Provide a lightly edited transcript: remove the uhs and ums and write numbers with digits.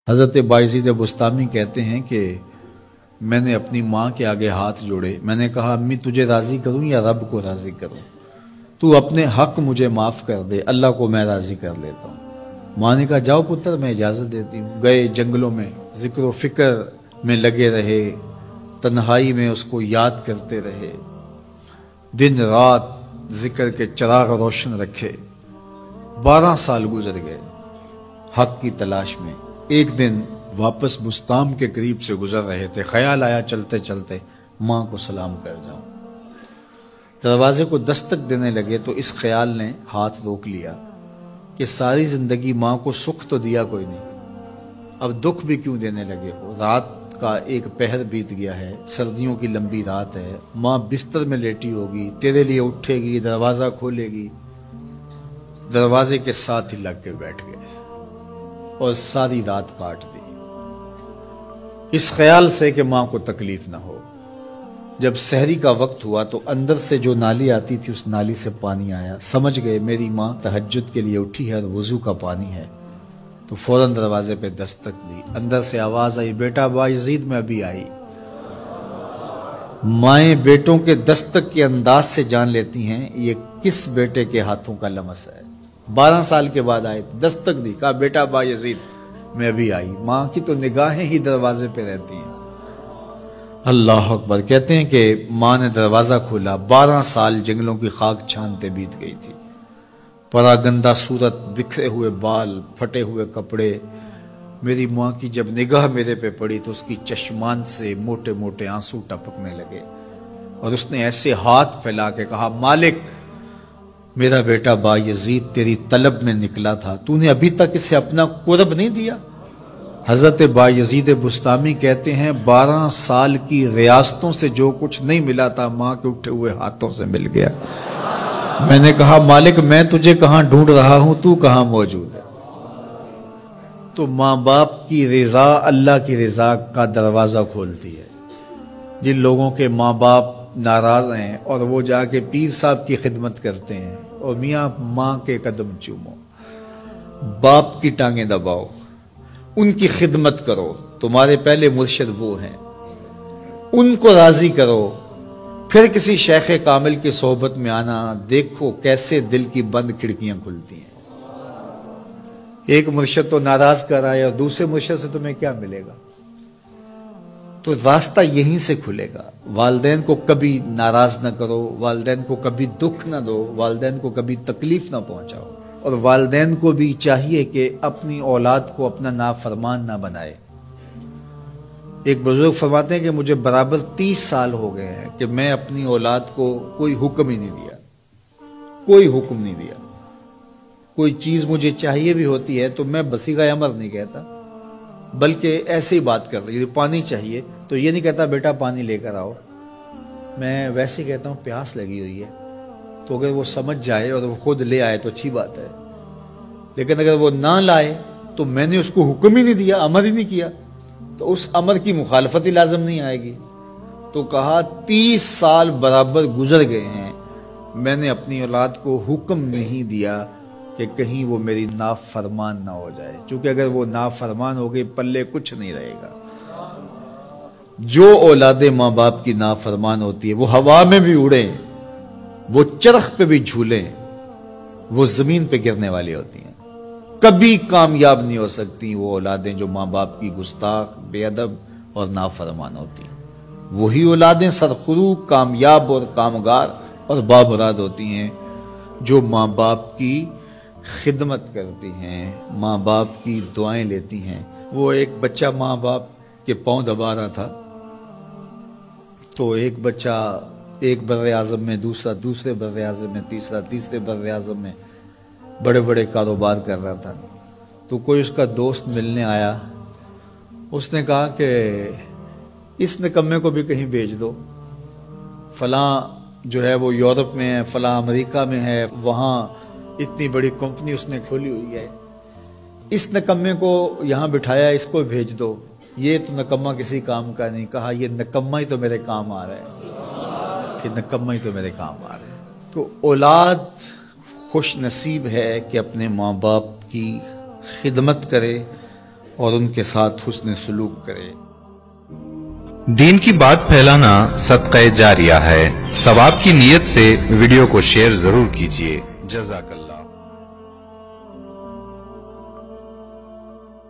حضرت بایزید بستامی کہتے ہیں کہ میں نے اپنی ماں کے آگے ہاتھ جوڑے، میں نے کہا امی تجھے راضی کروں یا رب کو راضی کروں؟ تو اپنے حق مجھے معاف کر دے، اللہ کو میں راضی کر لیتا ہوں۔ ماں نے کہا جاؤ پتر میں اجازت دیتی ہوں۔ گئے جنگلوں میں ذکر و فکر میں لگے رہے، تنہائی میں اس کو یاد کرتے رہے، دن رات ذکر کے چراغ روشن رکھے۔ 12 سال گزر گئے حق کی تلاش میں۔ ایک دن واپس بستام کے قریب سے گزر رہے تھے، خیال آیا چلتے چلتے ماں کو سلام کر جاؤں۔ دروازے کو دستک دینے لگے تو اس خیال نے ہاتھ روک لیا کہ ساری زندگی ماں کو سکھ تو دیا کوئی نہیں، اب دکھ بھی کیوں دینے لگے ہو؟ رات کا ایک پہر بیت گیا ہے، سردیوں کی لمبی رات ہے، ماں بستر میں لیٹی ہوگی، تیرے لیے اٹھے گی، دروازہ کھولے گی۔ دروازے کے ساتھ ہی لگ کے بیٹھ گئے اور ساری رات کاٹ دی، اس خیال سے کہ ماں کو تکلیف نہ ہو۔ جب سحری کا وقت ہوا تو اندر سے جو نالی آتی تھی اس نالی سے پانی آیا، سمجھ گئے میری ماں تہجد کے لیے اٹھی ہے اور وضو کا پانی ہے، تو فوراً دروازے پہ دستک دی۔ اندر سے آواز آئی بیٹا بایزید میں ابھی آئی۔ مائیں بیٹوں کے دستک کے انداز سے جان لیتی ہیں یہ کس بیٹے کے ہاتھوں کا لمس ہے۔ 12 سال کے بعد آئے، دستک دی، کہا بیٹا بایزید میں ابھی آئی۔ ماں کی تو نگاہیں ہی دروازے پہ رہتی ہیں۔ اللہ اکبر۔ کہتے ہیں کہ ماں نے دروازہ کھولا، 12 سال جنگلوں کی خاک چھانتے بیت گئی تھی، پراگندہ صورت، بکھرے ہوئے بال، پھٹے ہوئے کپڑے۔ میری ماں کی جب نگاہ میرے پہ پڑی تو اس کی چشمان سے موٹے موٹے آنسو ٹپکنے لگے اور اس نے ایسے ہاتھ پھیلا کے کہا مالک میرا بیٹا بایزید تیری طلب میں نکلا تھا، تو نے ابھی تک اسے اپنا قرب نہیں دیا۔ حضرت بایزید بستامی کہتے ہیں 12 سال کی ریاستوں سے جو کچھ نہیں ملا تھا ماں کے اٹھے ہوئے ہاتھوں سے مل گیا۔ میں نے کہا مالک میں تجھے کہاں ڈھونڈ رہا ہوں، تو کہاں موجود ہے؟ تو ماں باپ کی رضا اللہ کی رضا کا دروازہ کھولتی ہے۔ جن لوگوں کے ماں باپ ناراض ہیں اور وہ جا کے پیر صاحب کی خدمت کرتے ہیں اور میاں ماں کے قدم چومو، باپ کی ٹانگیں دباؤ، ان کی خدمت کرو، تمہارے پہلے مرشد وہ ہیں، ان کو راضی کرو، پھر کسی شیخ کامل کی صحبت میں آنا، دیکھو کیسے دل کی بند کھڑکیاں کھلتی ہیں۔ ایک مرشد تو ناراض کر رہا ہے اور دوسرے مرشد سے تمہیں کیا ملے گا؟ تو راستہ یہیں سے کھلے گا۔ والدین کو کبھی ناراض نہ کرو، والدین کو کبھی دکھ نہ دو، والدین کو کبھی تکلیف نہ پہنچاؤ، اور والدین کو بھی چاہیے کہ اپنی اولاد کو اپنا نافرمان نہ بنائے۔ ایک بزرگ فرماتے ہیں کہ مجھے برابر 30 سال ہو گئے ہیں کہ میں اپنی اولاد کو کوئی حکم ہی نہیں دیا، کوئی حکم نہیں دیا۔ کوئی چیز مجھے چاہیے بھی ہوتی ہے تو میں بصیغہ امر نہیں کہتا، بلکہ ایسے ہی بات کر رہی ہے۔ پانی چاہیے تو یہ نہیں کہتا بیٹا پانی لے کر آؤ، میں ویسے ہی کہتا ہوں پیاس لگی ہوئی ہے، تو اگر وہ سمجھ جائے اور وہ خود لے آئے تو اچھی بات ہے، لیکن اگر وہ نہ لائے تو میں نے اس کو حکم ہی نہیں دیا، امر ہی نہیں کیا، تو اس امر کی مخالفت ہی لازم نہیں آئے گی۔ تو کہا 30 سال برابر گزر گئے ہیں، میں نے اپنی اولاد کو حکم نہیں دیا کہ کہیں وہ میری نافرمان نہ ہو جائے، چونکہ اگر وہ نافرمان ہو گئی پلے کچھ نہیں رہے گا۔ جو اولاد ماں باپ کی نافرمان ہوتی ہے وہ ہوا میں بھی اڑیں، وہ چرخ پہ بھی جھولیں، وہ زمین پہ گرنے والی ہوتی ہیں، کبھی کامیاب نہیں ہو سکتی وہ اولادیں جو ماں باپ کی گستاخ، بے ادب اور نافرمان ہوتی ہیں۔ وہی اولادیں سرخرو، کامیاب اور کامگار اور بامراد ہوتی ہیں جو ماں باپ کی خدمت کرتی ہیں، ماں باپ کی دعائیں لیتی ہیں۔ وہ ایک بچہ ماں باپ کے پاؤں دبا رہا تھا، تو ایک بچہ ایک بر اعظم میں، دوسرا دوسرے بر اعظم میں، تیسرا تیسرے بر اعظم میں بڑے بڑے کاروبار کر رہا تھا۔ تو کوئی اس کا دوست ملنے آیا، اس نے کہا کہ اس نکمے کو بھی کہیں بھیج دو، فلاں جو ہے وہ یورپ میں ہے، فلاں امریکہ میں ہے، وہاں اتنی بڑی کمپنی اس نے کھولی ہوئی ہے، اس نکمے کو یہاں بٹھایا، اس کو بھیج دو، یہ تو نکمہ کسی کام کا نہیں۔ کہا یہ نکمہ ہی تو میرے کام آ رہا ہے، کہ نکمہ ہی تو میرے کام آ رہا ہے۔ تو اولاد خوش نصیب ہے کہ اپنے ماں باپ کی خدمت کرے اور ان کے ساتھ حسن سلوک کرے۔ دین کی بات پھیلانا صدقہ جاریہ ہے، ثواب کی نیت سے ویڈیو کو شیئر ضرور کیجیے۔ جزاک اللہ۔